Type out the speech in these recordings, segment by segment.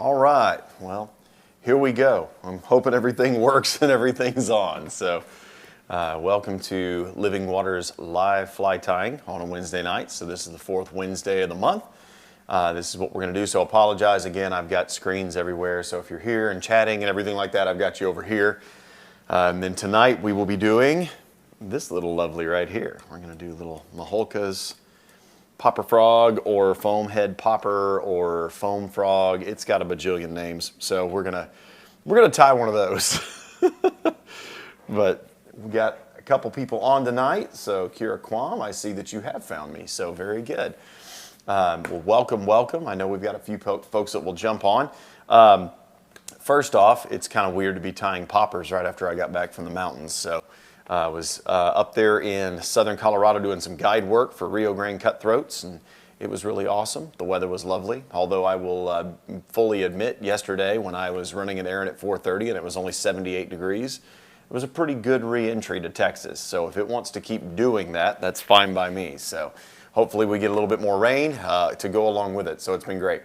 All right, well, here we go. I'm hoping everything works and everything's on. So welcome to Living Waters live fly tying on a Wednesday night. So this is the fourth Wednesday of the month. This is what we're gonna do, so apologize again, I've got screens everywhere, so if you're here and chatting and everything like that, I've got you over here. And then tonight we will be doing this little lovely right here. We're gonna do little Mihulka's popper frog or foam head popper or foam frog. It's got a bajillion names, so we're gonna tie one of those. But we got a couple people on tonight. So Kira Kwam, I see that you have found me, so very good. Well, welcome. I know we've got a few folks that will jump on. First off, it's kind of weird to be tying poppers right after I got back from the mountains. So I was up there in southern Colorado doing some guide work for Rio Grande cutthroats, and it was really awesome. The weather was lovely, although I will fully admit yesterday when I was running an errand at 4:30 and it was only 78 degrees, it was a pretty good re-entry to Texas. So if it wants to keep doing that, that's fine by me. So hopefully we get a little bit more rain to go along with it. So it's been great.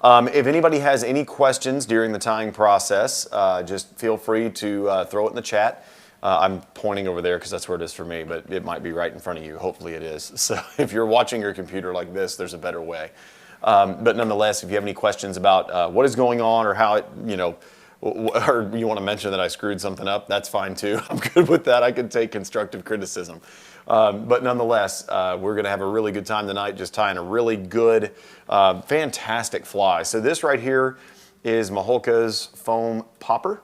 If anybody has any questions during the tying process, just feel free to throw it in the chat. I'm pointing over there because that's where it is for me, but it might be right in front of you. Hopefully it is. So if you're watching your computer like this, there's a better way. But nonetheless, if you have any questions about what is going on or how it, or you want to mention that I screwed something up, that's fine too. I'm good with that. I can take constructive criticism. But nonetheless, we're going to have a really good time tonight just tying a really good, fantastic fly. So this right here is Mihulka's foam popper,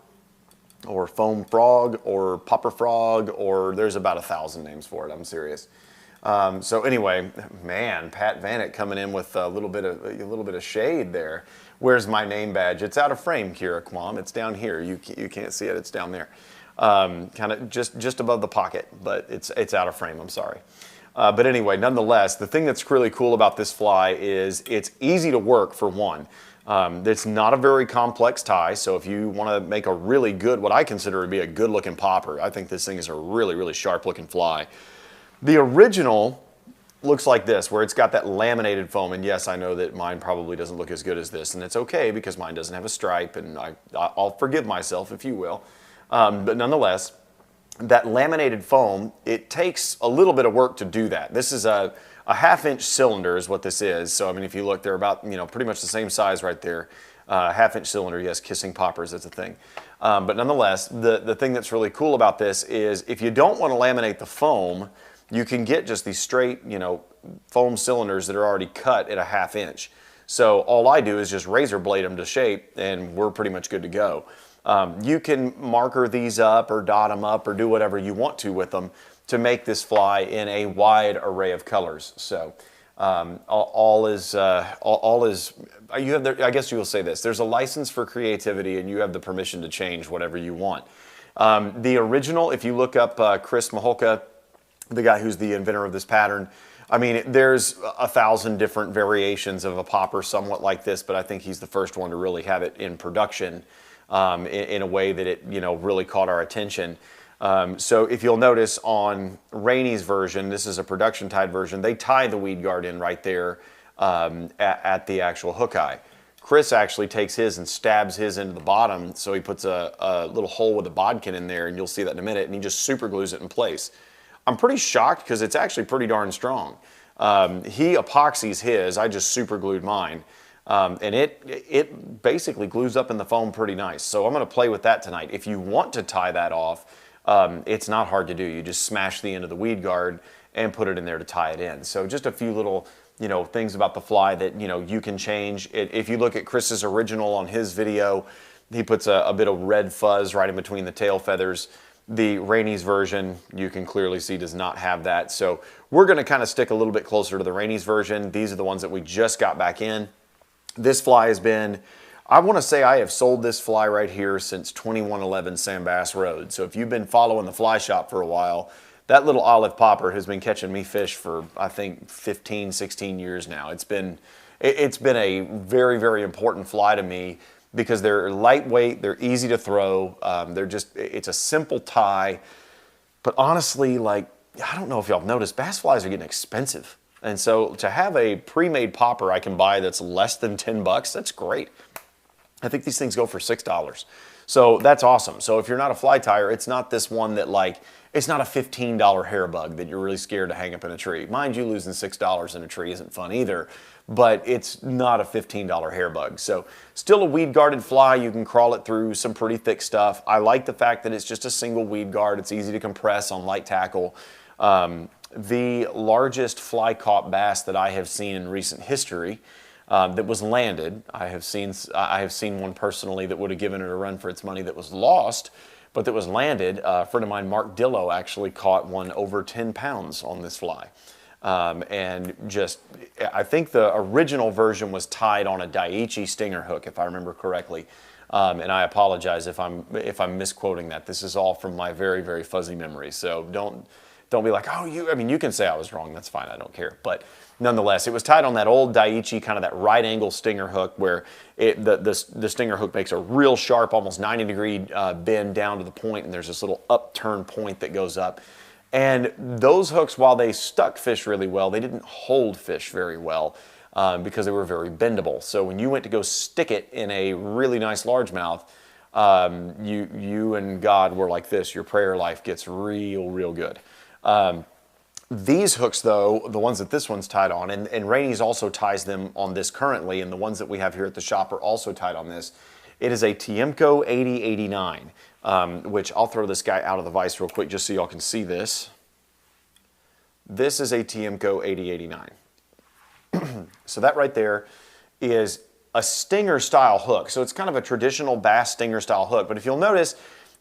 or foam frog, or popper frog, or there's about 1,000 names for it. I'm serious. So anyway, man, Pat Vanek coming in with a little bit of shade there. Where's my name badge? It's out of frame, Kira Kwam. It's down here. You can't see it. It's down there. Kind of just above the pocket, but it's out of frame. I'm sorry. But anyway, nonetheless, the thing that's really cool about this fly is it's easy to work for one. It's not a very complex tie, so if you want to make a really good, what I consider to be a good looking popper, I think this thing is a really, really sharp looking fly. The original looks like this, where it's got that laminated foam, and yes, I know that mine probably doesn't look as good as this, and it's okay because mine doesn't have a stripe, and I'll forgive myself, if you will. But nonetheless, that laminated foam, it takes a little bit of work to do that. This is a half-inch cylinder is what this is. So, I mean, if you look, they're about, pretty much the same size right there. Half-inch cylinder, yes, kissing poppers, that's a thing. But nonetheless, the thing that's really cool about this is if you don't want to laminate the foam, you can get just these straight, foam cylinders that are already cut at a half-inch. So all I do is just razor blade them to shape, and we're pretty much good to go. You can marker these up or dot them up or do whatever you want to with them to make this fly in a wide array of colors. So all is you have I guess you will say this, there's a license for creativity and you have the permission to change whatever you want. The original, if you look up Chris Mihulka, the guy who's the inventor of this pattern, I mean, there's 1,000 different variations of a popper somewhat like this, but I think he's the first one to really have it in production in a way that it really caught our attention. So if you'll notice on Rainey's version, this is a production tied version, they tie the weed guard in right there at the actual hook eye. Chris actually takes his and stabs his into the bottom, so he puts a little hole with a bodkin in there, and you'll see that in a minute, and he just super glues it in place. I'm pretty shocked because it's actually pretty darn strong. He epoxies his, I just super glued mine. And it basically glues up in the foam pretty nice. So I'm going to play with that tonight. If you want to tie that off, it's not hard to do. You just smash the end of the weed guard and put it in there to tie it in. So just a few little, things about the fly that, you can change. If you look at Chris's original on his video, he puts a bit of red fuzz right in between the tail feathers. The Rainey's version, you can clearly see, does not have that. So we're going to kind of stick a little bit closer to the Rainey's version. These are the ones that we just got back in. This fly has been, I want to say I have sold this fly right here since 2111 Sam Bass Road. So if you've been following the fly shop for a while, that little olive popper has been catching me fish for, I think, 15, 16 years now. It's been a very, very important fly to me because they're lightweight, they're easy to throw, it's a simple tie. But honestly, I don't know if y'all have noticed, bass flies are getting expensive. And so to have a pre-made popper I can buy that's less than 10 bucks, that's great. I think these things go for $6. So that's awesome. So if you're not a fly tyer, it's not this one that like, it's not a $15 hair bug that you're really scared to hang up in a tree. Mind you, losing $6 in a tree isn't fun either, but it's not a $15 hair bug. So still a weed guarded fly. You can crawl it through some pretty thick stuff. I like the fact that it's just a single weed guard. It's easy to compress on light tackle. The largest fly caught bass that I have seen in recent history that was landed. I have seen one personally that would have given it a run for its money that was lost, but that was landed. A friend of mine, Mark Dillo, actually caught one over 10 pounds on this fly. And just, I think the original version was tied on a Daiichi stinger hook, if I remember correctly. And I apologize if I'm misquoting that. This is all from my very, very fuzzy memory. So don't be like, oh, you can say I was wrong. That's fine. I don't care. But nonetheless, it was tied on that old Daiichi, kind of that right angle stinger hook where the stinger hook makes a real sharp, almost 90-degree bend down to the point, and there's this little upturn point that goes up. And those hooks, while they stuck fish really well, they didn't hold fish very well because they were very bendable. So when you went to go stick it in a really nice largemouth, you and God were like this. Your prayer life gets real, real good. These hooks, though, the ones that this one's tied on, and Rainey's also ties them on this currently, and the ones that we have here at the shop are also tied on this. It is a Tiemco 8089, which I'll throw this guy out of the vise real quick just so y'all can see this. This is a Tiemco 8089. So that right there is a stinger style hook. So it's kind of a traditional bass stinger style hook, but if you'll notice,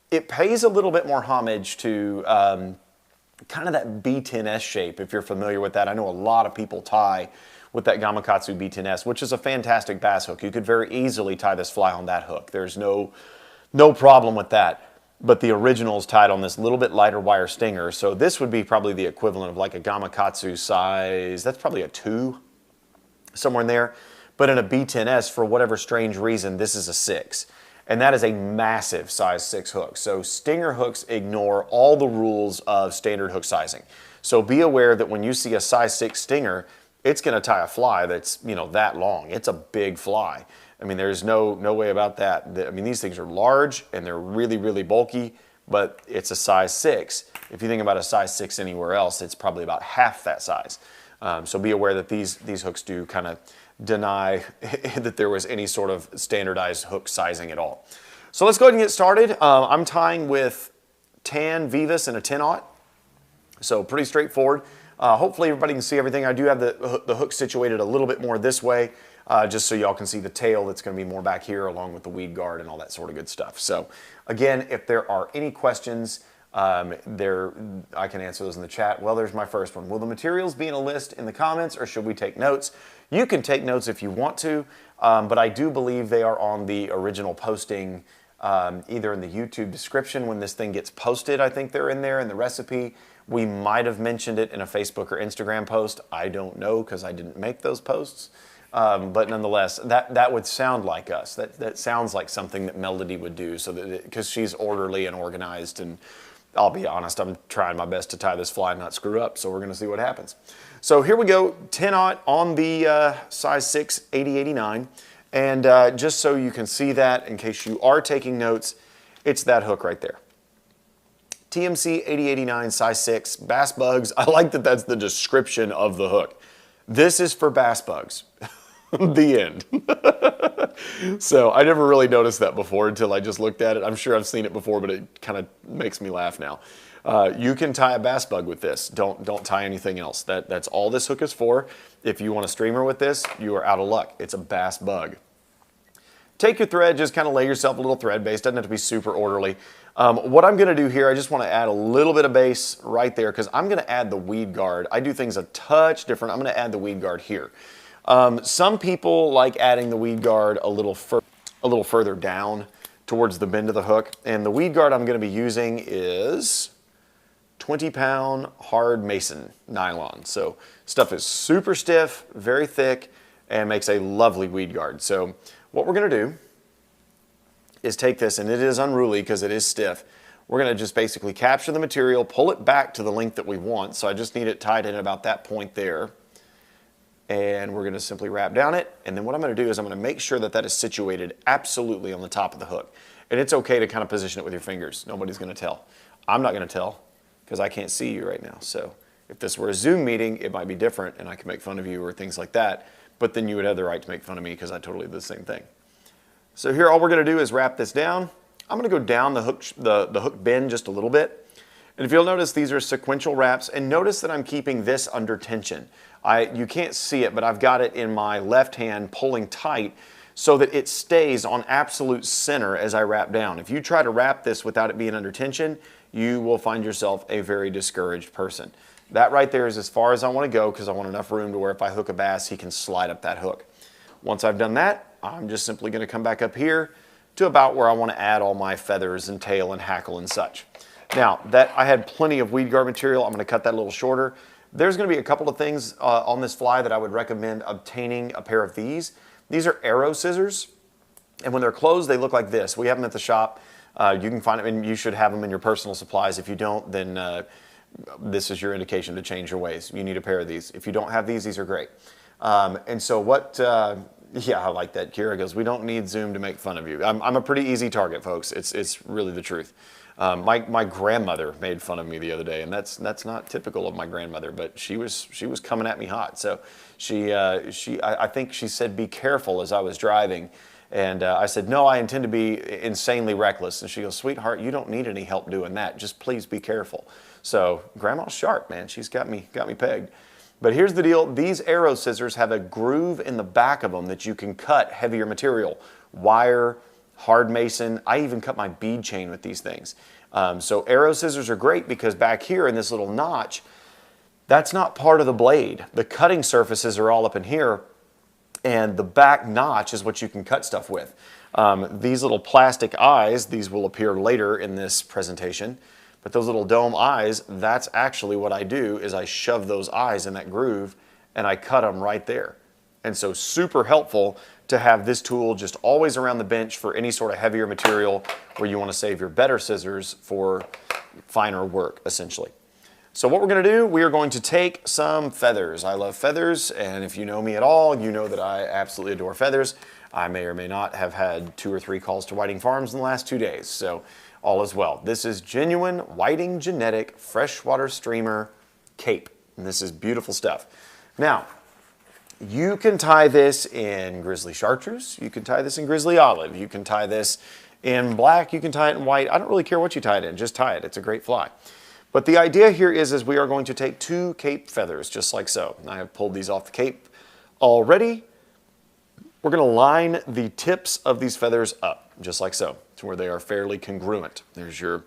it pays a little bit more homage to kind of that B10S shape, if you're familiar with that. I know a lot of people tie with that Gamakatsu B10S, which is a fantastic bass hook. You could very easily tie this fly on that hook. There's no problem with that. But the original is tied on this little bit lighter wire stinger. So this would be probably the equivalent of like a Gamakatsu size. That's probably a 2, somewhere in there. But in a B10S, for whatever strange reason, this is a 6. And that is a massive size 6 hook. So stinger hooks ignore all the rules of standard hook sizing. So be aware that when you see a size 6 stinger, it's going to tie a fly that's, that long. It's a big fly. I mean, there's no way about that. I mean, these things are large and they're really, really bulky, but it's a size 6. If you think about a size 6 anywhere else, it's probably about half that size. So be aware that these hooks do kind of deny that there was any sort of standardized hook sizing at all. So let's go ahead and get started. I'm tying with tan Veevus and a 10-aught. So pretty straightforward. Hopefully everybody can see everything. I do have the hook situated a little bit more this way, just so y'all can see the tail that's going to be more back here along with the weed guard and all that sort of good stuff. So again, if there are any questions, I can answer those in the chat. Well, there's my first one. Will the materials be in a list in the comments, or should we take notes? You can take notes if you want to, but I do believe they are on the original posting, either in the YouTube description when this thing gets posted. I think they're in there in the recipe. We might have mentioned it in a Facebook or Instagram post. I don't know because I didn't make those posts. But nonetheless, that would sound like us. That sounds like something that Melody would do, so that because she's orderly and organized, and I'll be honest, I'm trying my best to tie this fly and not screw up, so we're going to see what happens. So here we go, 10-aught on the size 6 8089, and just so you can see that, in case you are taking notes, it's that hook right there. TMC 8089 size 6 bass bugs. I like that that's the description of the hook. This is for bass bugs. The end. So I never really noticed that before until I just looked at it. I'm sure I've seen it before, but it kind of makes me laugh now. You can tie a bass bug with this. Don't tie anything else. That's all this hook is for. If you want a streamer with this, you are out of luck. It's a bass bug. Take your thread, just kind of lay yourself a little thread base. Doesn't have to be super orderly. What I'm going to do here, I just want to add a little bit of base right there because I'm going to add the weed guard. I do things a touch different. I'm going to add the weed guard here. Some people like adding the weed guard a little further down towards the bend of the hook. And the weed guard I'm going to be using is 20-pound hard mason nylon. So stuff is super stiff, very thick, and makes a lovely weed guard. So what we're going to do is take this, and it is unruly because it is stiff. We're going to just basically capture the material, pull it back to the length that we want. So I just need it tied in about that point there. and we're going to simply wrap down it. And then what I'm going to do is I'm going to make sure that that is situated absolutely on the top of the hook. And it's okay to kind of position it with your fingers. Nobody's going to tell. I'm not going to tell because I can't see you right now. So if this were a Zoom meeting, it might be different and I could make fun of you or things like that. But then you would have the right to make fun of me because I totally did the same thing. So here all we're going to do is wrap this down. I'm going to go down the hook bend just a little bit. And if you'll notice, these are sequential wraps. And notice that I'm keeping this under tension. You can't see it, but I've got it in my left hand pulling tight so that it stays on absolute center as I wrap down. If you try to wrap this without it being under tension, you will find yourself a very discouraged person. That right there is as far as I want to go because I want enough room to where if I hook a bass, he can slide up that hook. Once I've done that, I'm just simply going to come back up here to about where I want to add all my feathers and tail and hackle and such. Now, that I had plenty of weed guard material, I'm going to cut that a little shorter. There's going to be a couple of things on this fly that I would recommend obtaining a pair of these. These are arrow scissors, and when they're closed, they look like this. We have them at the shop. You can find them, and you should have them in your personal supplies. If you don't, then this is your indication to change your ways. You need a pair of these. If you don't have these are great. And so what, yeah, I like that. Kira goes, we don't need Zoom to make fun of you. I'm a pretty easy target, folks. It's really the truth. My grandmother made fun of me the other day, and that's not typical of my grandmother, but she was coming at me hot. So I think she said, be careful as I was driving. And I said, no, I intend to be insanely reckless. And she goes, sweetheart, you don't need any help doing that. Just please be careful. So grandma's sharp, man. She's got me pegged. But here's the deal. These arrow scissors have a groove in the back of them that you can cut heavier material, wire, hard mason. I even cut my bead chain with these things. So arrow scissors are great because back here in this little notch, that's not part of the blade. The cutting surfaces are all up in here, and the back notch is what you can cut stuff with. These little plastic eyes, these will appear later in this presentation, but those little dome eyes, that's actually what I do is I shove those eyes in that groove and I cut them right there. And so super helpful to have this tool just always around the bench for any sort of heavier material where you want to save your better scissors for finer work, essentially. So what we're going to do, we are going to take some feathers. I love feathers, and if you know me at all, you know that I absolutely adore feathers. I may or may not have had 2 or 3 calls to Whiting Farms in the last 2 days, so all is well. This is genuine Whiting genetic freshwater streamer cape, and this is beautiful stuff. Now, you can tie this in Grizzly chartreuse, you can tie this in Grizzly olive, you can tie this in black, you can tie it in white. I don't really care what you tie it in, just tie it. It's a great fly. But the idea here is we are going to take 2 cape feathers, just like so. I have pulled these off the cape already. We're going to line the tips of these feathers up, just like so, to where they are fairly congruent. There's your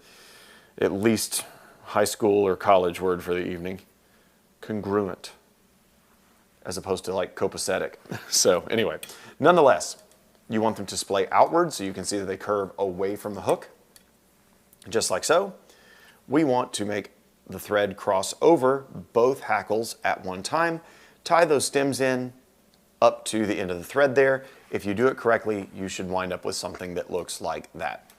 at least high school or college word for the evening, congruent, as opposed to like copacetic. So anyway, nonetheless, you want them to splay outward so you can see that they curve away from the hook, just like so. We want to make the thread cross over both hackles at one time. Tie those stems in up to the end of the thread there. If you do it correctly, you should wind up with something that looks like that.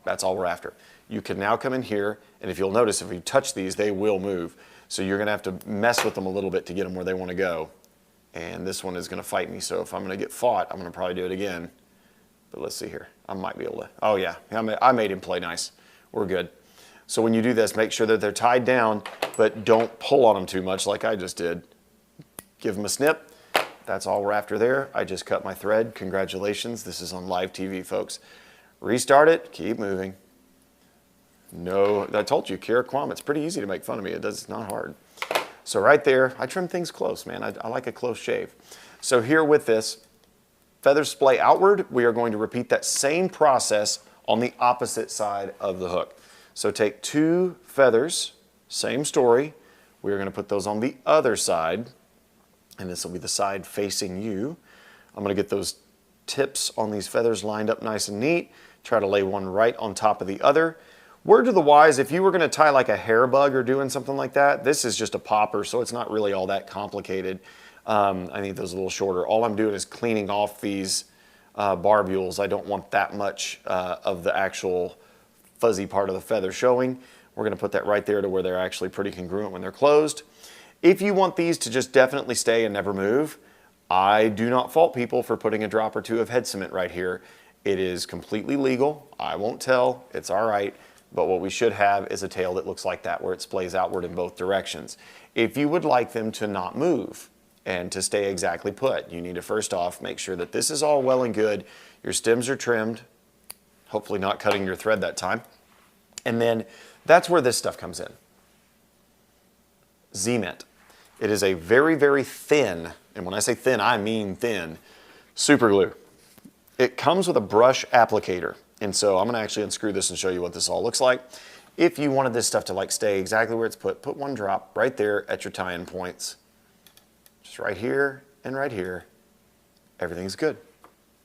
That's all we're after. You can now come in here, and if you'll notice, if you touch these, they will move. So you're gonna have to mess with them a little bit to get them where they wanna go. And this one is gonna fight me, so if I'm gonna get fought, I'm gonna probably do it again. But let's see here. I might be able to, oh yeah, I made him play nice. We're good. So when you do this, make sure that they're tied down, but don't pull on them too much like I just did. Give them a snip. That's all we're after there. I just cut my thread. Congratulations. This is on live TV, folks. Restart it. Keep moving. No, I told you, Kira Kwam, it's pretty easy to make fun of me. It's not hard. So right there, I trim things close, man. I like a close shave. So here with this, feathers splay outward. We are going to repeat that same process on the opposite side of the hook. So take 2 feathers, same story. We're going to put those on the other side, and this will be the side facing you. I'm going to get those tips on these feathers lined up nice and neat. Try to lay one right on top of the other. Word to the wise, if you were going to tie like a hair bug or doing something like that, this is just a popper, so it's not really all that complicated. I need those a little shorter. All I'm doing is cleaning off these barbules. I don't want that much of the actual fuzzy part of the feather showing. We're going to put that right there to where they're actually pretty congruent when they're closed. If you want these to just definitely stay and never move, I do not fault people for putting a drop or two of head cement right here. It is completely legal. I won't tell. It's all right. But what we should have is a tail that looks like that, where it splays outward in both directions. If you would like them to not move and to stay exactly put, you need to first off make sure that this is all well and good. Your stems are trimmed, hopefully not cutting your thread that time. And then that's where this stuff comes in. Cement. It is a very, very thin, and when I say thin, I mean thin, super glue. It comes with a brush applicator. And so I'm going to actually unscrew this and show you what this all looks like. If you wanted this stuff to like stay exactly where it's put one drop right there at your tie-in points. Just right here and right here. Everything's good.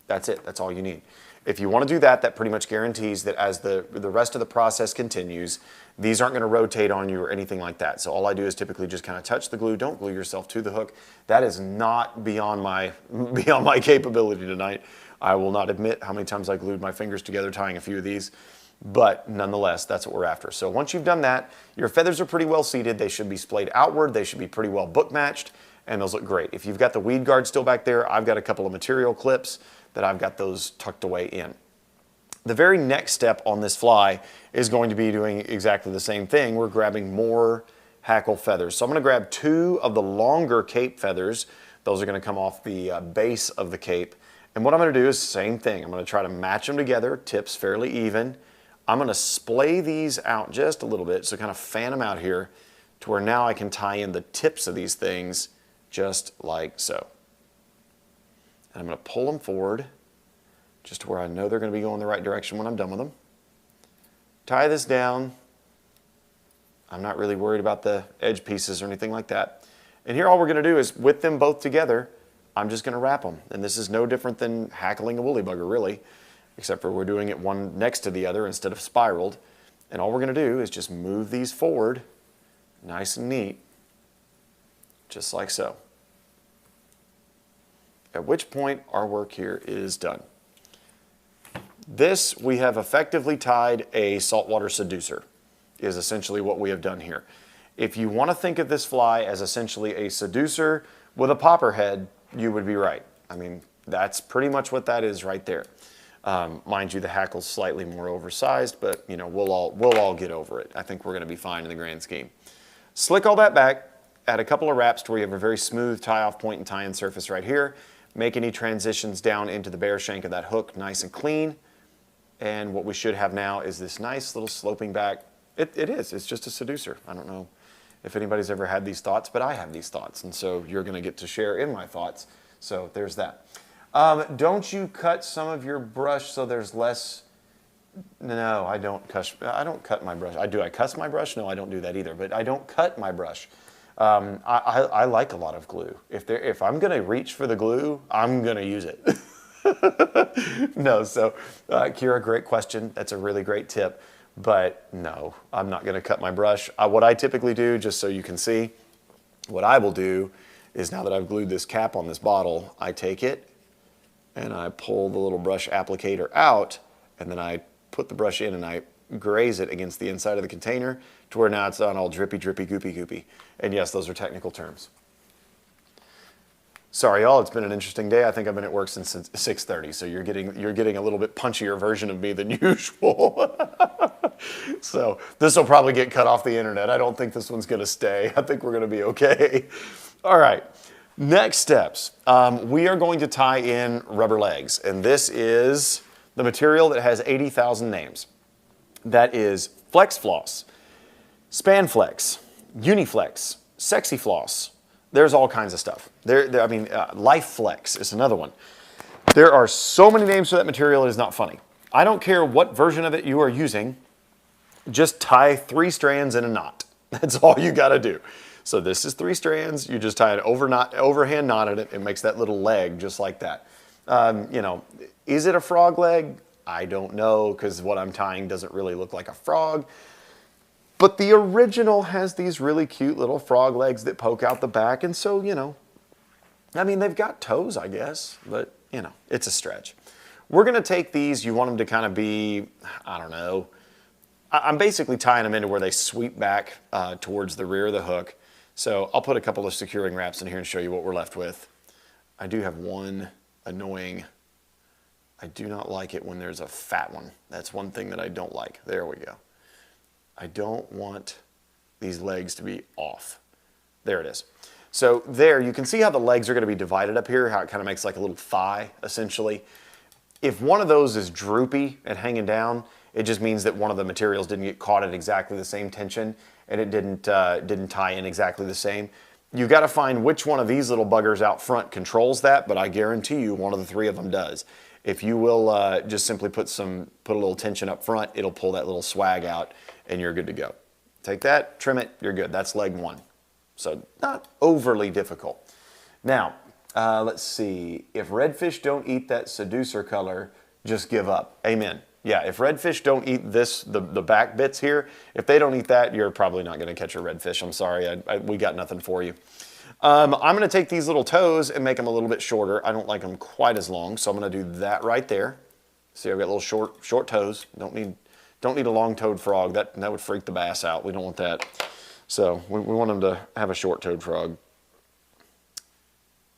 That's it. That's all you need. If you want to do that, that pretty much guarantees that as the rest of the process continues, these aren't going to rotate on you or anything like that. So all I do is typically just kind of touch the glue. Don't glue yourself to the hook. That is not beyond my capability tonight. I will not admit how many times I glued my fingers together tying a few of these, but nonetheless, that's what we're after. So once you've done that, your feathers are pretty well seated. They should be splayed outward. They should be pretty well book matched, and those look great. If you've got the weed guard still back there, I've got a couple of material clips that I've got those tucked away in. The very next step on this fly is going to be doing exactly the same thing. We're grabbing more hackle feathers. So I'm going to grab 2 of the longer cape feathers. Those are going to come off the base of the cape. And what I'm going to do is the same thing. I'm going to try to match them together, tips fairly even. I'm going to splay these out just a little bit, so kind of fan them out here to where now I can tie in the tips of these things just like so. And I'm going to pull them forward just to where I know they're going to be going the right direction when I'm done with them. Tie this down. I'm not really worried about the edge pieces or anything like that. And here all we're going to do is with them both together, I'm just going to wrap them. And this is no different than hackling a woolly bugger really, except for we're doing it one next to the other instead of spiraled. And all we're going to do is just move these forward nice and neat, just like so. At which point our work here is done. This, we have effectively tied a saltwater seducer, is essentially what we have done here. If you want to think of this fly as essentially a seducer with a popper head, you would be right. I mean, that's pretty much what that is right there. Mind you, the hackle's slightly more oversized, but you know, we'll all get over it. I think we're going to be fine in the grand scheme. Slick all that back, add a couple of wraps to where you have a very smooth tie-off point and tie-in surface right here. Make any transitions down into the bare shank of that hook nice and clean. And what we should have now is this nice little sloping back. It is. It's just a seducer. I don't know if anybody's ever had these thoughts, but I have these thoughts. And so you're going to get to share in my thoughts. So there's that. Don't you cut some of your brush so there's less? No, I don't cut my brush. I cuss my brush? No, I don't do that either. But I don't cut my brush. I like a lot of glue. If I'm going to reach for the glue, I'm going to use it. No, so Kira, great question. That's a really great tip. But no, I'm not going to cut my brush. What I typically do, just so you can see, what I will do is now that I've glued this cap on this bottle, I take it and I pull the little brush applicator out, and then I put the brush in and I graze it against the inside of the container to where now it's on all drippy, drippy, goopy, goopy. And yes, those are technical terms. Sorry, y'all, it's been an interesting day. I think I've been at work since 6:30, so you're getting a little bit punchier version of me than usual. So this will probably get cut off the internet. I don't think this one's going to stay. I think we're going to be okay. All right, next steps. We are going to tie in rubber legs, and this is the material that has 80,000 names. That is Flex Floss, Spanflex, Uni-Flexx, Sexy Floss. There's all kinds of stuff. Life Flex is another one. There are so many names for that material, it is not funny. I don't care what version of it you are using, just tie 3 strands in a knot. That's all you gotta do. So this is 3 strands, you just tie an overhand knot in it, it makes that little leg just like that. Is it a frog leg? I don't know, because what I'm tying doesn't really look like a frog. But the original has these really cute little frog legs that poke out the back, and so, they've got toes, I guess, but, it's a stretch. We're going to take these, you want them to kind of be, I don't know, I'm basically tying them into where they sweep back towards the rear of the hook. So I'll put a couple of securing wraps in here and show you what we're left with. I do have one annoying, I do not like it when there's a fat one. That's one thing that I don't like. There we go. I don't want these legs to be off. There it is. So there, you can see how the legs are going to be divided up here, how it kind of makes like a little thigh, essentially. If one of those is droopy and hanging down, it just means that one of the materials didn't get caught at exactly the same tension, and it didn't tie in exactly the same. You got to find which one of these little buggers out front controls that, but I guarantee you one of the three of them does. If you will just simply put a little tension up front, it'll pull that little swag out, and you're good to go. Take that, trim it, you're good. That's leg one. So not overly difficult. Now, let's see. If redfish don't eat that seducer color, just give up. Amen. Yeah, if redfish don't eat this, the back bits here, if they don't eat that, you're probably not going to catch a redfish. I'm sorry, we got nothing for you. I'm going to take these little toes and make them a little bit shorter. I don't like them quite as long, so I'm going to do that right there. See, I've got little short toes. Don't need a long-toed frog. That would freak the bass out. We don't want that. So we want them to have a short-toed frog.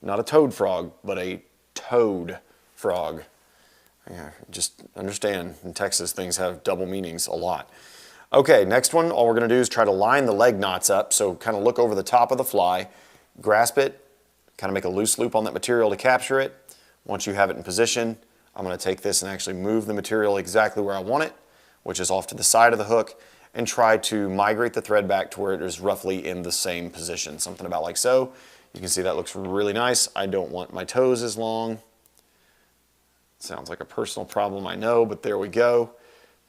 Not a toad frog, but a toad frog. Yeah, just understand, in Texas, things have double meanings a lot. Okay, next one, all we're going to do is try to line the leg knots up. So kind of look over the top of the fly, grasp it, kind of make a loose loop on that material to capture it. Once you have it in position, I'm going to take this and actually move the material exactly where I want it, which is off to the side of the hook, and try to migrate the thread back to where it is roughly in the same position. Something about like so. You can see that looks really nice. I don't want my toes as long. Sounds like a personal problem, I know, but there we go.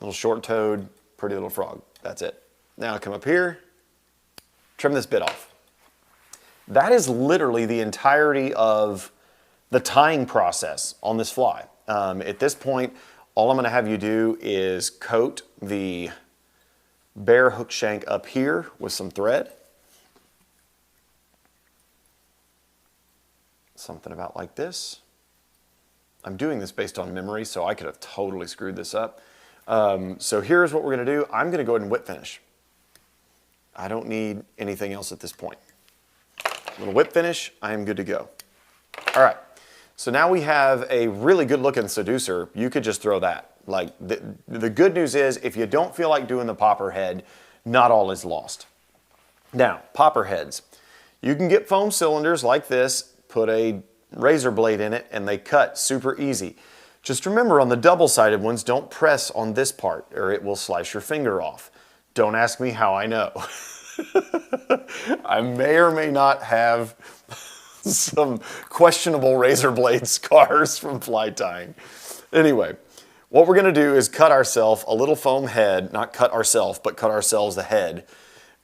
Little short-toed, pretty little frog. That's it. Now come up here, trim this bit off. That is literally the entirety of the tying process on this fly. At this point, all I'm going to have you do is coat the bare hook shank up here with some thread. Something about like this. I'm doing this based on memory, so I could have totally screwed this up. So here's what we're going to do. I'm going to go ahead and whip finish. I don't need anything else at this point. A little whip finish, I am good to go. All right, so now we have a really good looking seducer. You could just throw that. Like the good news is if you don't feel like doing the popper head, not all is lost. Now, popper heads. You can get foam cylinders like this, put a razor blade in it, and they cut super easy. Just remember on the double-sided ones, don't press on this part or it will slice your finger off. Don't ask me how I know. I may or may not have some questionable razor blade scars from fly tying. Anyway, what we're going to do is cut ourselves a little foam head, not cut ourselves, but cut ourselves a head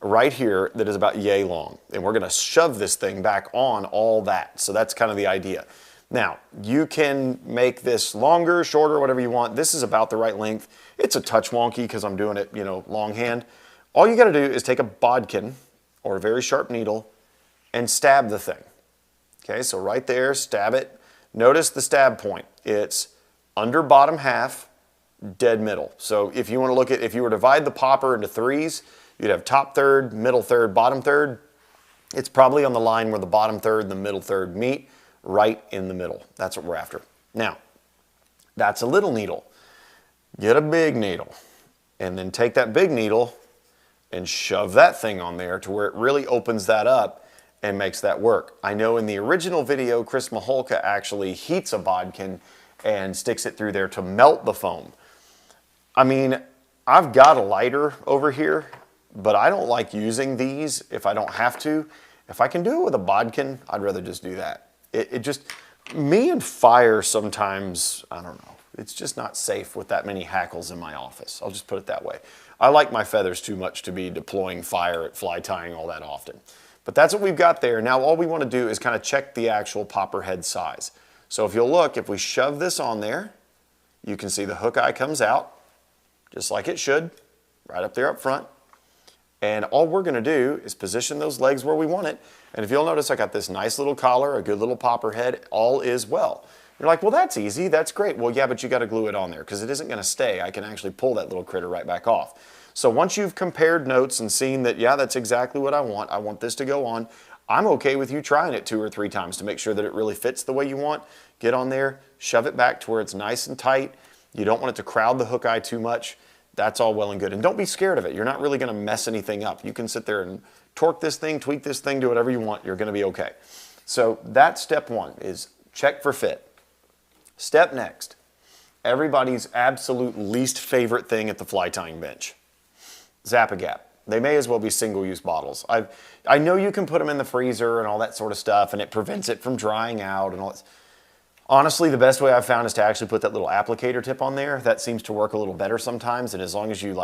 right here that is about yay long. And we're going to shove this thing back on all that. So that's kind of the idea. Now, you can make this longer, shorter, whatever you want. This is about the right length. It's a touch wonky because I'm doing it, you know, longhand. All you got to do is take a bodkin or a very sharp needle and stab the thing. Okay, so right there, stab it. Notice the stab point. It's under bottom half, dead middle. So if you want to look at, if you were to divide the popper into threes, you'd have top third, middle third, bottom third. It's probably on the line where the bottom third and the middle third meet, right in the middle. That's what we're after. Now, that's a little needle. Get a big needle and then take that big needle and shove that thing on there to where it really opens that up and makes that work. I know in the original video, Chris Mihulka actually heats a bodkin and sticks it through there to melt the foam. I mean, I've got a lighter over here, but I don't like using these if I don't have to. If I can do it with a bodkin, I'd rather just do that. It just, me and fire sometimes, I don't know, it's just not safe with that many hackles in my office. I'll just put it that way. I like my feathers too much to be deploying fire at fly tying all that often. But that's what we've got there. Now all we want to do is kind of check the actual popper head size. So if you'll look, if we shove this on there, you can see the hook eye comes out, just like it should, right up there up front. And all we're going to do is position those legs where we want it. And if you'll notice, I got this nice little collar, a good little popper head, all is well. You're like, well, that's easy, that's great. Well, yeah, but you got to glue it on there because it isn't going to stay. I can actually pull that little critter right back off. So once you've compared notes and seen that, yeah, that's exactly what I want this to go on, I'm okay with you trying it 2 or 3 times to make sure that it really fits the way you want. Get on there, shove it back to where it's nice and tight. You don't want it to crowd the hook eye too much. That's all well and good. And don't be scared of it. You're not really going to mess anything up. You can sit there and torque this thing, tweak this thing, do whatever you want. You're going to be okay. So that's step 1, is check for fit. Step next, everybody's absolute least favorite thing at the fly tying bench, Zap-A-Gap. They may as well be single-use bottles. I know you can put them in the freezer and all that sort of stuff, and it prevents it from drying out and all that. Honestly, the best way I've found is to actually put that little applicator tip on there. That seems to work a little better sometimes, and as long as you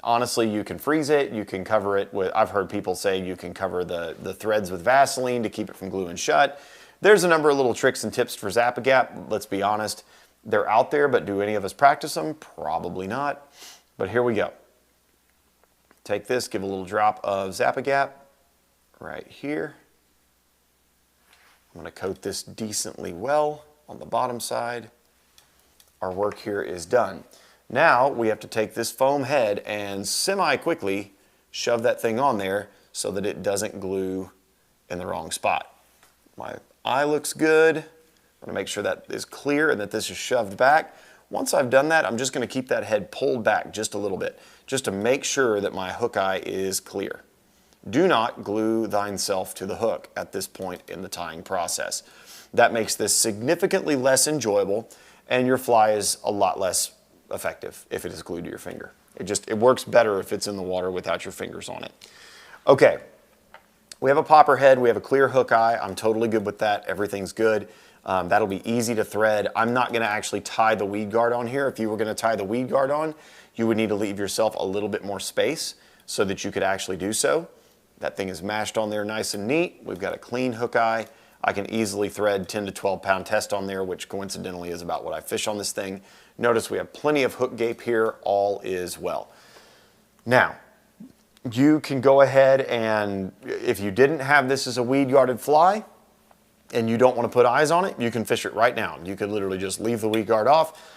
honestly, you can freeze it, you can cover it with, I've heard people say you can cover the threads with Vaseline to keep it from gluing shut. There's a number of little tricks and tips for Zap-A-Gap. Let's be honest, they're out there, but do any of us practice them? Probably not. But here we go. Take this, give a little drop of Zap-A-Gap right here. I'm going to coat this decently well on the bottom side. Our work here is done. Now we have to take this foam head and semi-quickly shove that thing on there so that it doesn't glue in the wrong spot. My eye looks good. I'm going to make sure that is clear and that this is shoved back. Once I've done that, I'm just going to keep that head pulled back just a little bit, just to make sure that my hook eye is clear. Do not glue thyself to the hook at this point in the tying process. That makes this significantly less enjoyable, and your fly is a lot less effective if it is glued to your finger. It works better if it's in the water without your fingers on it. Okay, we have a popper head, we have a clear hook eye. I'm totally good with that. Everything's good. That'll be easy to thread. I'm not going to actually tie the weed guard on here. If you were going to tie the weed guard on, you would need to leave yourself a little bit more space so that you could actually do so. That thing is mashed on there nice and neat. We've got a clean hook eye. I can easily thread 10 to 12 pound test on there, which coincidentally is about what I fish on this thing. Notice we have plenty of hook gape here. All is well. Now, you can go ahead and, if you didn't have this as a weed guarded fly and you don't want to put eyes on it, you can fish it right now. You could literally just leave the weed guard off.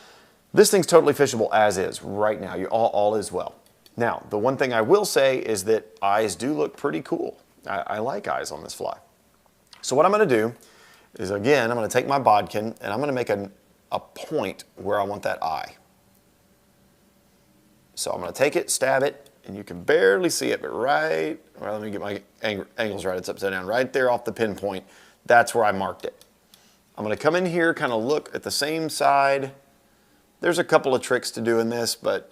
This thing's totally fishable as is right now. All is well. Now, the one thing I will say is that eyes do look pretty cool. I like eyes on this fly. So what I'm going to do is, again, I'm going to take my bodkin and I'm going to make a point where I want that eye. So I'm going to take it, stab it, and you can barely see it, but right, well, let me get my angles right, it's upside down, right there off the pinpoint, that's where I marked it. I'm going to come in here, kind of look at the same side. There's a couple of tricks to doing this, but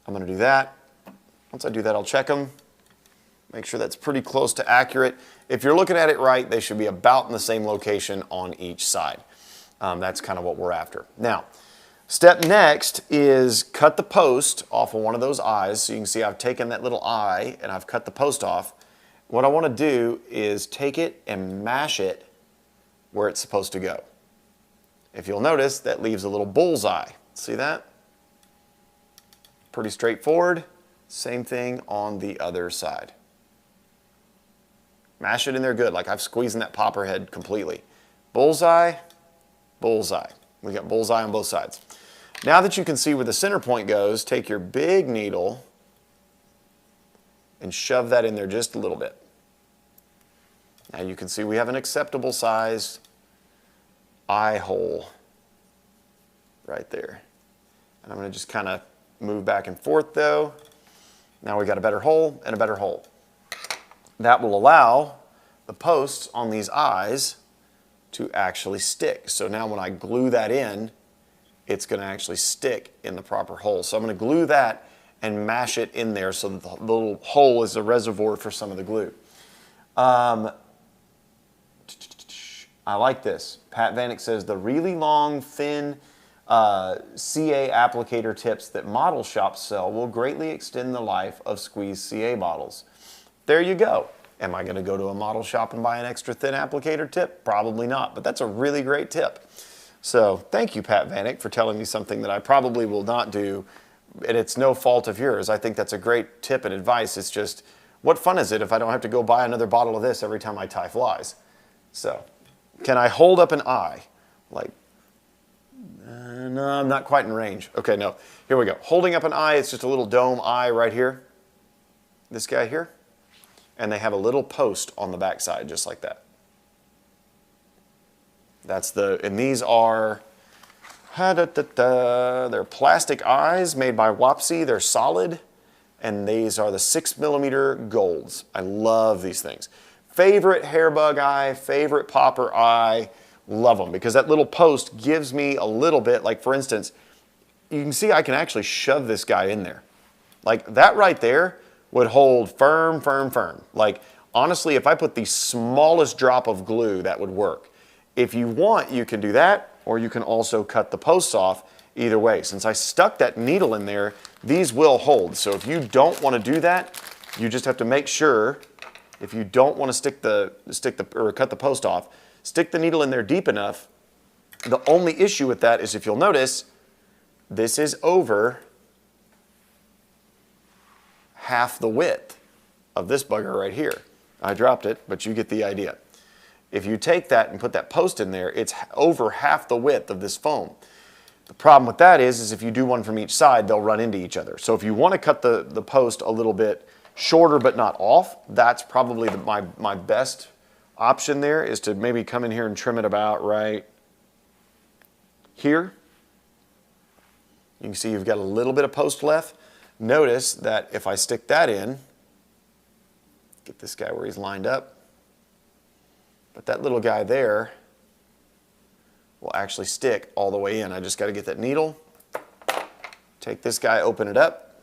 I'm going to do that. Once I do that, I'll check them. Make sure that's pretty close to accurate. If you're looking at it right, they should be about in the same location on each side. That's kind of what we're after. Now, step next is cut the post off of one of those eyes. So you can see I've taken that little eye and I've cut the post off. What I want to do is take it and mash it where it's supposed to go. If you'll notice, that leaves a little bullseye. See that? Pretty straightforward. Same thing on the other side. Mash it in there good, like I've squeezed in that popper head completely. Bullseye, bullseye. We got bullseye on both sides. Now that you can see where the center point goes, take your big needle and shove that in there just a little bit. Now you can see we have an acceptable sized eye hole right there. And I'm going to just kind of move back and forth though. Now we got a better hole and a better hole. That will allow the posts on these eyes to actually stick. So now when I glue that in, it's going to actually stick in the proper hole. So I'm going to glue that and mash it in there so that the little hole is a reservoir for some of the glue. I like this. Pat Vanek says the really long, thin CA applicator tips that model shops sell will greatly extend the life of squeezed CA bottles. There you go. Am I going to go to a model shop and buy an extra thin applicator tip? Probably not, but that's a really great tip. So thank you, Pat Vanek, for telling me something that I probably will not do, and it's no fault of yours. I think that's a great tip and advice. It's just, what fun is it if I don't have to go buy another bottle of this every time I tie flies? So, can I hold up an eye? Like, no, I'm not quite in range. Okay, no. Here we go. Holding up an eye, it's just a little dome eye right here. This guy here. and they have a little post on the back side, just like that. And these are, they're plastic eyes made by Wapsi. They're solid, and these are the 6mm golds. I love these things. Favorite hair bug eye, favorite popper eye, love them, because that little post gives me a little bit, like for instance, you can see I can actually shove this guy in there. Like that right there would hold firm, firm, firm. Like honestly, if I put the smallest drop of glue, that would work. If you want, you can do that, or you can also cut the posts off either way. Since I stuck that needle in there, these will hold. So if you don't want to do that, you just have to make sure, if you don't want to cut the post off, stick the needle in there deep enough. The only issue with that is, if you'll notice, this is over half the width of this bugger right here. I dropped it, but you get the idea. If you take that and put that post in there, it's over half the width of this foam. The problem with that is if you do one from each side, they'll run into each other. So if you want to cut the post a little bit shorter but not off, that's probably my best option there, is to maybe come in here and trim it about right here. You can see you've got a little bit of post left. Notice that if I stick that in, get this guy where he's lined up, but that little guy there will actually stick all the way in. I just got to get that needle, take this guy, open it up.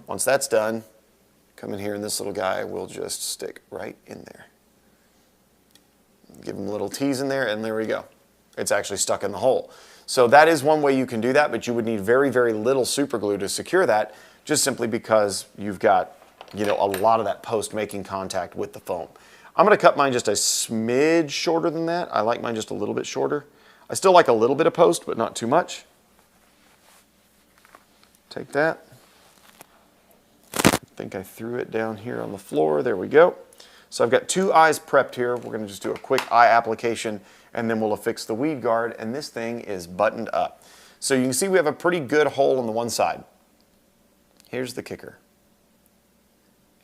Once that's done, come in here and this little guy will just stick right in there. Give him a little tease in there, and there we go. It's actually stuck in the hole. So that is one way you can do that, but you would need very, very little super glue to secure that, just simply because you've got, you know, a lot of that post making contact with the foam. I'm going to cut mine just a smidge shorter than that. I like mine just a little bit shorter. I still like a little bit of post, but not too much. Take that. I think I threw it down here on the floor. There we go. So I've got two eyes prepped here. We're going to just do a quick eye application, and then we'll affix the weed guard, and this thing is buttoned up. So you can see we have a pretty good hole on the one side. Here's the kicker.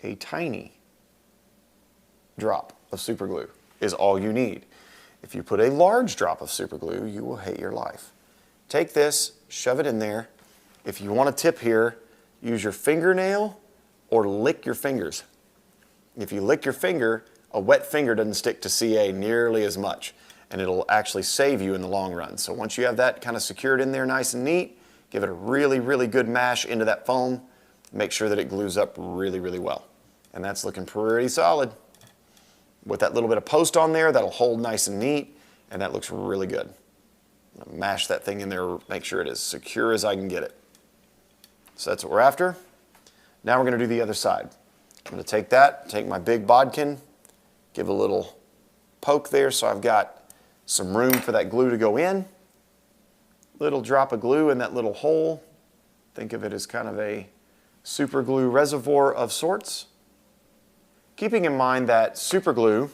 A tiny drop of super glue is all you need. If you put a large drop of super glue, you will hate your life. Take this, shove it in there. If you want a tip here, use your fingernail or lick your fingers. If you lick your finger, a wet finger doesn't stick to CA nearly as much, and it'll actually save you in the long run. So once you have that kind of secured in there nice and neat, give it a really, really good mash into that foam. Make sure that it glues up really, really well. And that's looking pretty solid. With that little bit of post on there, that'll hold nice and neat, and that looks really good. I'm gonna mash that thing in there, make sure it is secure as I can get it. So that's what we're after. Now we're gonna do the other side. I'm gonna take that, take my big bodkin, give a little poke there so I've got some room for that glue to go in. Little drop of glue in that little hole. Think of it as kind of a super glue reservoir of sorts. Keeping in mind that super glue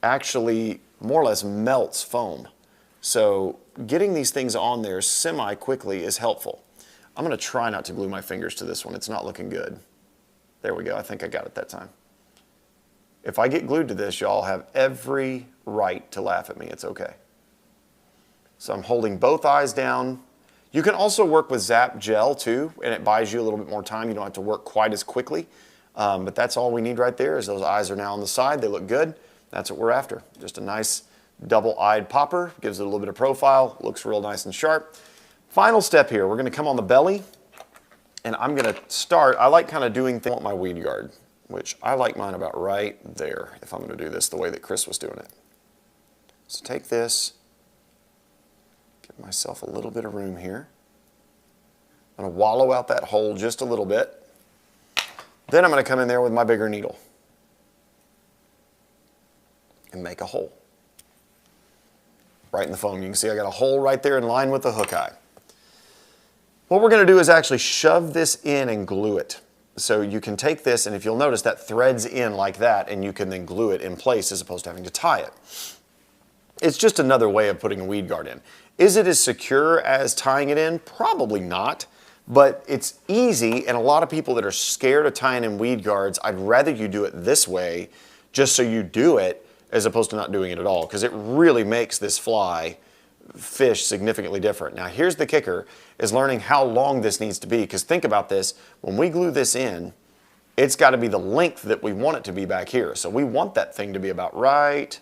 actually more or less melts foam. So getting these things on there semi-quickly is helpful. I'm going to try not to glue my fingers to this one. It's not looking good. There we go. I think I got it that time. If I get glued to this, y'all have every right to laugh at me. It's okay. So I'm holding both eyes down. You can also work with Zap Gel too, and it buys you a little bit more time. You don't have to work quite as quickly. But that's all we need right there, is those eyes are now on the side. They look good. That's what we're after. Just a nice double-eyed popper. Gives it a little bit of profile. Looks real nice and sharp. Final step here. We're going to come on the belly. And I'm going to start. I like kind of doing things with my weed guard, which I like mine about right there, if I'm going to do this the way that Chris was doing it. So take this. Give myself a little bit of room here. I'm going to wallow out that hole just a little bit. Then I'm going to come in there with my bigger needle and make a hole right in the foam. You can see I got a hole right there in line with the hook eye. What we're going to do is actually shove this in and glue it. So you can take this, and if you'll notice, that threads in like that, and you can then glue it in place as opposed to having to tie it. It's just another way of putting a weed guard in. Is it as secure as tying it in? Probably not. But it's easy, and a lot of people that are scared of tying in weed guards, I'd rather you do it this way, just so you do it, as opposed to not doing it at all, because it really makes this fly fish significantly different. Now here's the kicker, is learning how long this needs to be, because think about this, when we glue this in, it's got to be the length that we want it to be back here. So we want that thing to be about right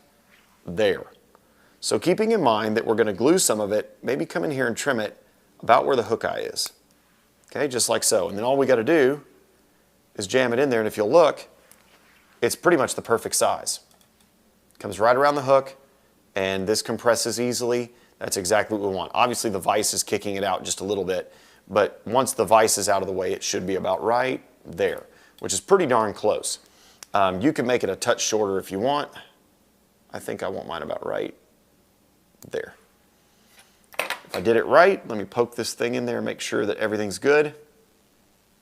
there. So keeping in mind that we're going to glue some of it, maybe come in here and trim it about where the hook eye is. Okay, just like so. And then all we got to do is jam it in there, and if you'll look, it's pretty much the perfect size. Comes right around the hook, and this compresses easily. That's exactly what we want. Obviously the vise is kicking it out just a little bit, but once the vise is out of the way, it should be about right there, which is pretty darn close. You can make it a touch shorter if you want. I think I want mine about right there. If I did it right, let me poke this thing in there and make sure that everything's good.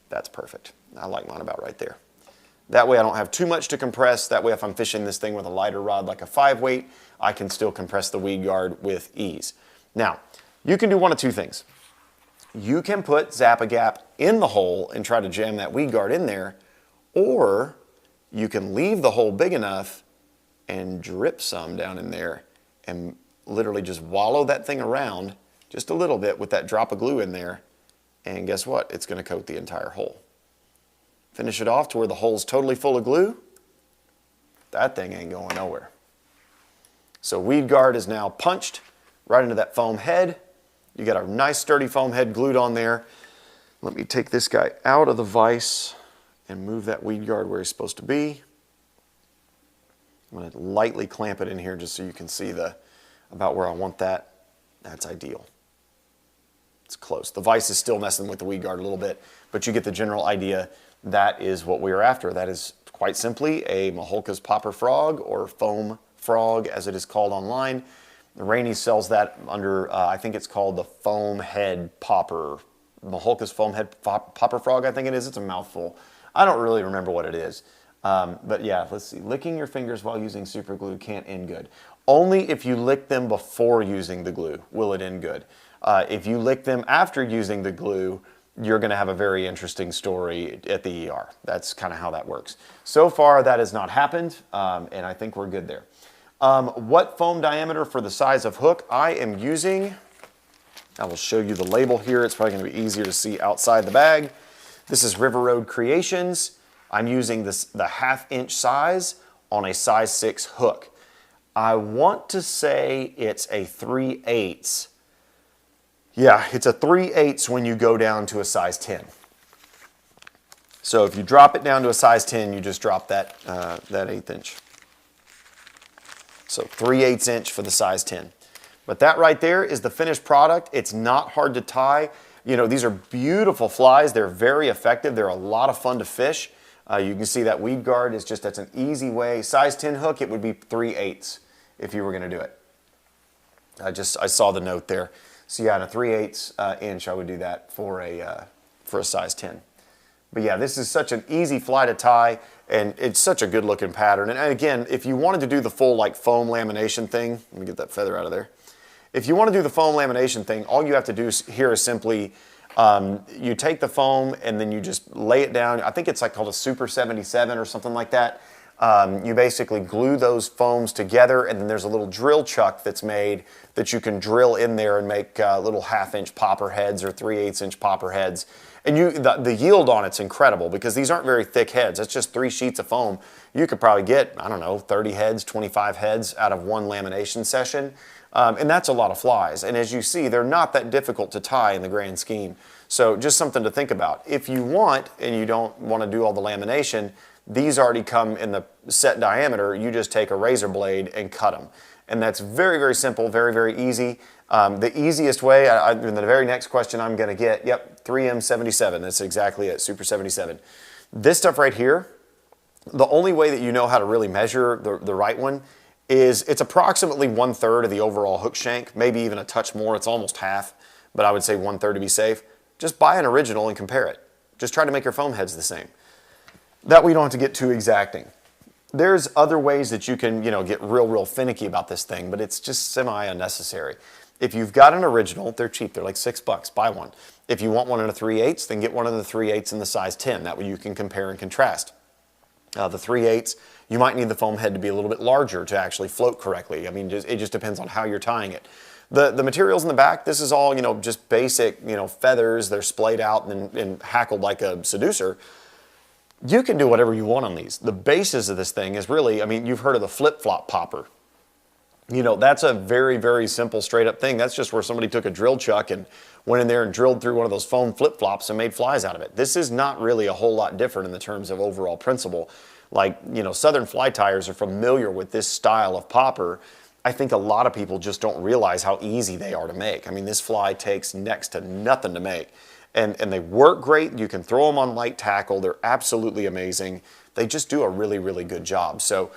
That's perfect. I like mine about right there. That way I don't have too much to compress. That way if I'm fishing this thing with a lighter rod like a 5-weight, I can still compress the weed guard with ease. Now, you can do one of two things. You can put Zap-A-Gap in the hole and try to jam that weed guard in there, or you can leave the hole big enough and drip some down in there and literally just wallow that thing around just a little bit with that drop of glue in there, and guess what? It's going to coat the entire hole. Finish it off to where the hole's totally full of glue. That thing ain't going nowhere. So weed guard is now punched right into that foam head. You got a nice sturdy foam head glued on there. Let me take this guy out of the vise and move that weed guard where he's supposed to be. I'm going to lightly clamp it in here just so you can see about where I want that. That's ideal. It's close. The vise is still messing with the weed guard a little bit, but you get the general idea. That is what we are after. That is quite simply a Mihulka's popper frog, or foam frog as it is called online. Rainey sells that under, I think it's called the foam head popper. Mihulka's foam head popper frog, I think it is. It's a mouthful. I don't really remember what it is. But yeah, let's see. Licking your fingers while using super glue can't end good. Only if you lick them before using the glue will it end good. If you lick them after using the glue, you're going to have a very interesting story at the ER. That's kind of how that works. So far, that has not happened, and I think we're good there. What foam diameter for the size of hook I am using? I will show you the label here. It's probably going to be easier to see outside the bag. This is River Road Creations. I'm using the 1/2 inch size on a size 6 hook. I want to say it's a 3/8. Yeah, it's a 3/8 when you go down to a size 10. So if you drop it down to a size 10, you just drop that 1/8 inch. So 3/8 inch for the size 10. But that right there is the finished product. It's not hard to tie. You know, these are beautiful flies. They're very effective. They're a lot of fun to fish. You can see that weed guard is just, that's an easy way. Size 10 hook, it would be 3/8 if you were going to do it. I saw the note there. So yeah, in a 3/8 inch, I would do that for a size 10. But yeah, this is such an easy fly to tie, and it's such a good looking pattern. And again, if you wanted to do the full like foam lamination thing, let me get that feather out of there. If you want to do the foam lamination thing, all you have to do here is simply, you take the foam and then you just lay it down. I think it's like called a Super 77 or something like that. You basically glue those foams together, and then there's a little drill chuck that's made that you can drill in there and make little 1/2 inch popper heads or 3/8 inch popper heads. And the yield on it's incredible because these aren't very thick heads. It's just 3 sheets of foam. You could probably get, I don't know, 30 heads, 25 heads out of one lamination session. And that's a lot of flies. And as you see, they're not that difficult to tie in the grand scheme. So just something to think about. If you want, and you don't want to do all the lamination, these already come in the set diameter. You just take a razor blade and cut them. And that's very, very simple, very, very easy. The easiest way, in the very next question I'm going to get, yep, 3M77. That's exactly it, Super 77. This stuff right here, the only way that you know how to really measure the right one is it's approximately 1/3 of the overall hook shank, maybe even a touch more. It's almost half, but I would say 1/3 to be safe. Just buy an original and compare it. Just try to make your foam heads the same. That way you don't have to get too exacting. There's other ways that you can, get real finicky about this thing, but it's just semi-unnecessary. If you've got an original, they're cheap. They're like $6. Buy one. If you want one in a 3/8, then get one in the 3/8 in the size 10. That way you can compare and contrast. The 3/8, you might need the foam head to be a little bit larger to actually float correctly. I mean, it just depends on how you're tying it. The materials in the back, this is all, just basic, feathers. They're splayed out and hackled like a seducer. You can do whatever you want on these. The basis of this thing is really, I mean, you've heard of the flip-flop popper. That's a very, very simple straight up thing. That's just where somebody took a drill chuck and went in there and drilled through one of those foam flip-flops and made flies out of it. This is not really a whole lot different in the terms of overall principle. Like, Southern Fly Tyers are familiar with this style of popper. I think a lot of people just don't realize how easy they are to make. I mean, this fly takes next to nothing to make. And they work great. You can throw them on light tackle. They're absolutely amazing. They just do a really, really good job. So,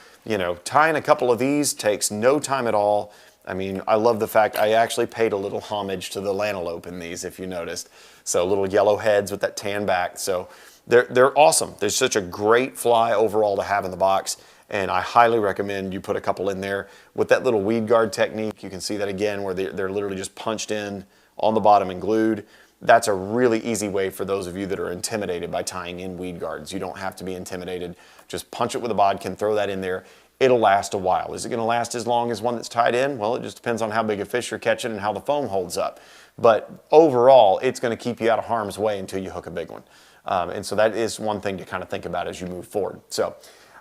tying a couple of these takes no time at all. I mean, I love the fact I actually paid a little homage to the lantelope in these, if you noticed. So little yellow heads with that tan back. So they're awesome. They're such a great fly overall to have in the box. And I highly recommend you put a couple in there. With that little weed guard technique, you can see that again where they're literally just punched in on the bottom and glued. That's a really easy way for those of you that are intimidated by tying in weed guards. You don't have to be intimidated. Just punch it with a bodkin, throw that in there. It'll last a while. Is it going to last as long as one that's tied in? Well, it just depends on how big a fish you're catching and how the foam holds up. But overall, it's going to keep you out of harm's way until you hook a big one. And so that is one thing to kind of think about as you move forward. So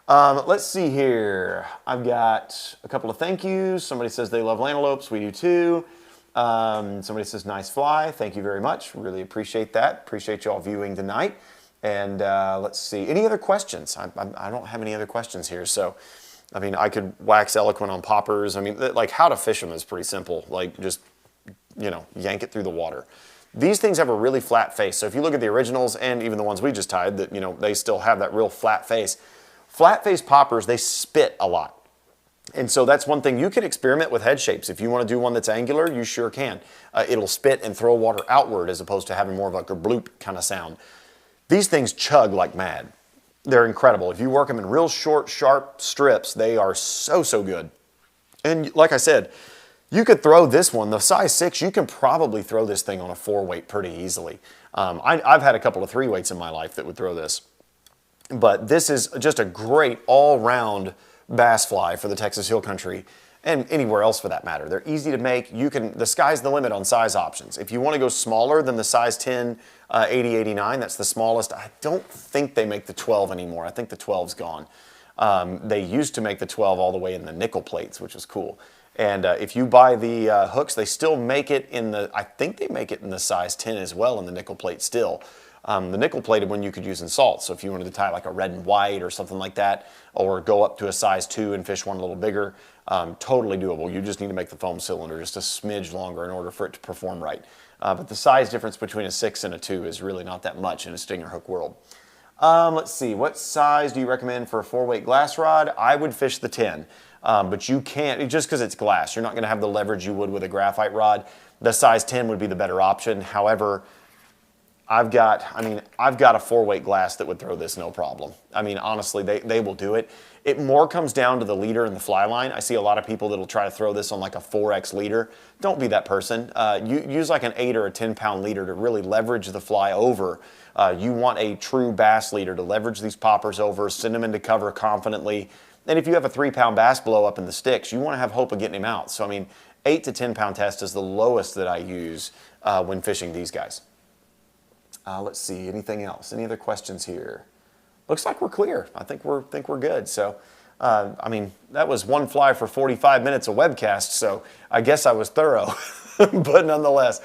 let's see here. I've got a couple of thank yous. Somebody says they love lantelopes. We do too. Somebody says nice fly. Thank you very much. Really appreciate that. Appreciate you all viewing tonight. And let's see. Any other questions? I don't have any other questions here. So, I mean, I could wax eloquent on poppers. I mean, like how to fish them is pretty simple. Like just, yank it through the water. These things have a really flat face. So if you look at the originals and even the ones we just tied, that they still have that real flat face. Flat face poppers, they spit a lot. And so that's one thing. You can experiment with head shapes. If you want to do one that's angular, you sure can. It'll spit and throw water outward as opposed to having more of like a bloop kind of sound. These things chug like mad. They're incredible. If you work them in real short, sharp strips, they are so, so good. And like I said, you could throw this one, the size 6, you can probably throw this thing on a 4-weight pretty easily. I've had a couple of 3-weights in my life that would throw this. But this is just a great all-round bass fly for the Texas Hill Country and anywhere else for that matter. They're easy to make. The sky's the limit on size options. If you want to go smaller than the size 10 80-89, that's the smallest. I don't think they make the 12 anymore. I think the 12's gone. They used to make the 12 all the way in the nickel plates, which was cool. And if you buy the hooks, they still make it in I think they make it in the size 10 as well in the nickel plate still. The nickel plated one you could use in salt. So if you wanted to tie like a red and white or something like that, or go up to a size 2 and fish one a little bigger, totally doable. You just need to make the foam cylinder just a smidge longer in order for it to perform right. But the size difference between a 6 and a 2 is really not that much in a stinger hook world. Let's see, what size do you recommend for a 4-weight glass rod? I would fish the 10, but you can't, just because it's glass, you're not going to have the leverage you would with a graphite rod. The size 10 would be the better option. However, I've got a 4-weight glass that would throw this no problem. I mean, honestly, they will do it. It more comes down to the leader and the fly line. I see a lot of people that'll try to throw this on like a 4X leader. Don't be that person. You use like an 8 or a 10-pound leader to really leverage the fly over. You want a true bass leader to leverage these poppers over, send them into cover confidently. And if you have a 3-pound bass blow up in the sticks, you want to have hope of getting him out. So, I mean, 8 to 10-pound test is the lowest that I use when fishing these guys. Let's see, anything else? Any other questions here? Looks like we're clear. I think we're good. So, I mean, that was one fly for 45 minutes of webcast, so I guess I was thorough. But nonetheless,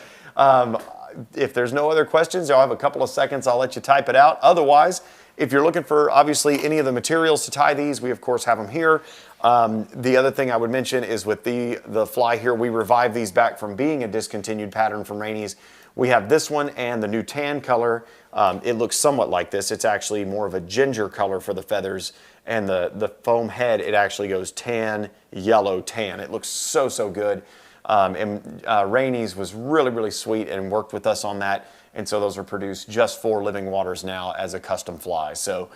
if there's no other questions, I'll have a couple of seconds. I'll let you type it out. Otherwise, if you're looking for, obviously, any of the materials to tie these, we, of course, have them here. The other thing I would mention is with the fly here, we revived these back from being a discontinued pattern from Rainey's. We have this one and the new tan color. It looks somewhat like this. It's actually more of a ginger color for the feathers, and the foam head, it actually goes tan, yellow, tan. It looks so, so good. And Rainey's was really, really sweet and worked with us on that. And so those are produced just for Living Waters now as a custom fly. So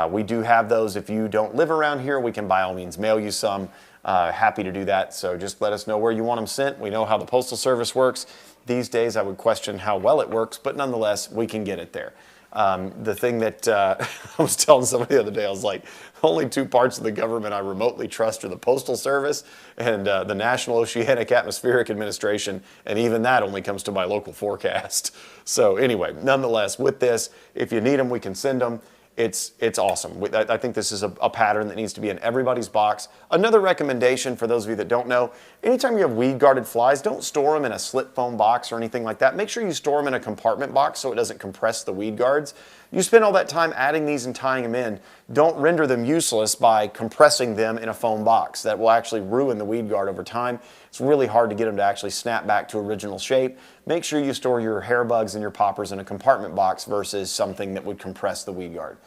we do have those. If you don't live around here, we can by all means mail you some. happy to do that. So just let us know where you want them sent. We know how the Postal Service works. These days I would question how well it works, but nonetheless, we can get it there. The thing that I was telling somebody the other day, I was like, only two parts of the government I remotely trust are the Postal Service and the National Oceanic Atmospheric Administration, and even that only comes to my local forecast. So anyway, nonetheless, with this, if you need them, we can send them. It's awesome. I think this is a pattern that needs to be in everybody's box. Another recommendation for those of you that don't know, anytime you have weed guarded flies, don't store them in a slip foam box or anything like that. Make sure you store them in a compartment box so it doesn't compress the weed guards. You spend all that time adding these and tying them in. Don't render them useless by compressing them in a foam box. That will actually ruin the weed guard over time. It's really hard to get them to actually snap back to original shape. Make sure you store your hair bugs and your poppers in a compartment box versus something that would compress the weed guard.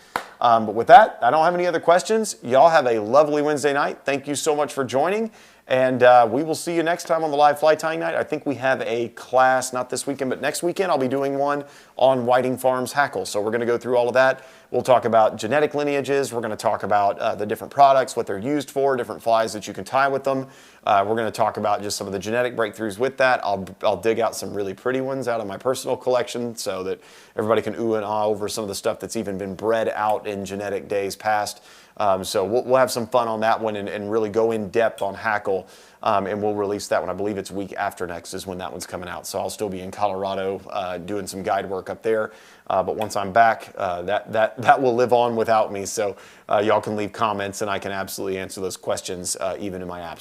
But with that, I don't have any other questions. Y'all have a lovely Wednesday night. Thank you so much for joining. And we will see you next time on the live fly tying night. I think we have a class, not this weekend, but next weekend. I'll be doing one on Whiting Farms Hackle. So we're going to go through all of that. We'll talk about genetic lineages. We're going to talk about the different products, what they're used for, different flies that you can tie with them. We're going to talk about just some of the genetic breakthroughs with that. I'll dig out some really pretty ones out of my personal collection so that everybody can ooh and ah over some of the stuff that's even been bred out in genetic days past. So we'll have some fun on that one and really go in depth on Hackle, and we'll release that one. I believe it's week after next is when that one's coming out. So I'll still be in Colorado doing some guide work up there. But once I'm back, that will live on without me. So y'all can leave comments and I can absolutely answer those questions even in my absence.